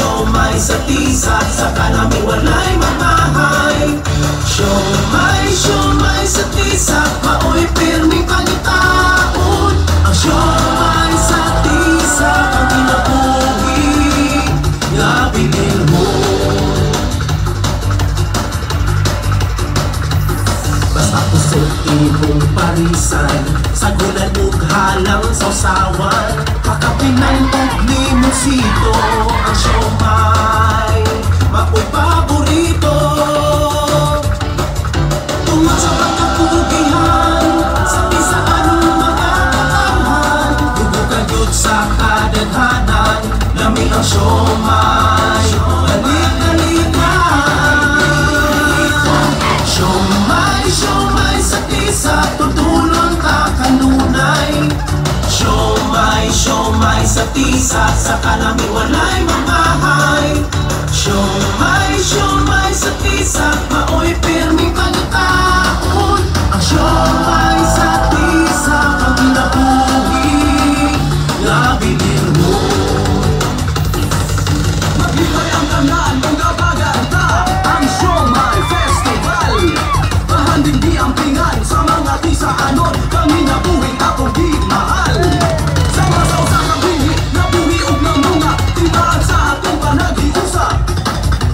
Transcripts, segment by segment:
siomay sa tisa, saka namin walay mamahay. Siomay sa tisa, maoy pirming pangitaon. Ang siomay sa tisa, ang ginabuhi nga binilmo. Basta kusog imong parisan, sagulan ug halang sausawan, kakapinang ug limosito. Ang siomay, maoy paborito. Tungod sa pagkapugihan, sa tisaan mga katawhan, dugugan yun sa kadaghanan, lami ang siomay. Siomay sa tisa, tutulong ka kanunay. Siomay sa tisa, saka namin walay mamahay. Siomay sa tisa, maoy pirming pangitaon. Ang siomay sa tisa, ang ginabuhi nga binilmo. Maghintay ang tanan kung kabagan ta ang Siomay Festival. Mahandindi ang pingan sa mga tisaanon, kami nabuhi akong di mahal. Sa masaw sa kabihi, nabuhi og ng mga tinaan sa atong panag-iusa.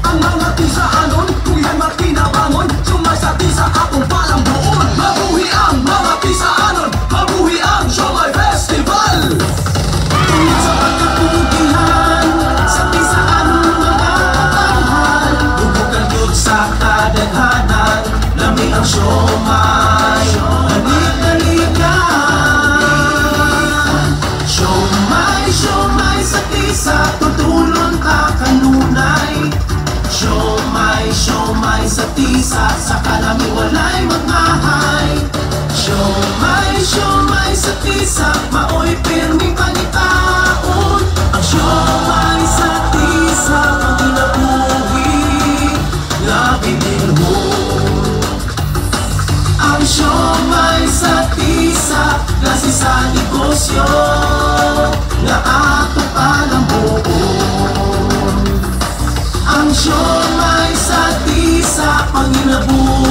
Ang mga tisaanon, kung yan makinabangon, Siomay sa tisa akong palang buon. Mabuhi ang mga tisaanon, mabuhi ang Siomay Festival. Tungod sa pagkapugihan, sa tisaan mga katawhan, dugugan yun sa kadaghanan, lami ang siomay. Siomay sa tisa, tutulong ka kanunay. Siomay sa tisa, saka namin walay magmahay. Siomay sa tisa, maoy pirming pangitaon. Ang siomay sa tisa, ang ginabuhi nga binilmo. Ang siomay sa tisa, klase sa negosyo nga ato palang buon. Ang siomay sa tisa, panginabuhi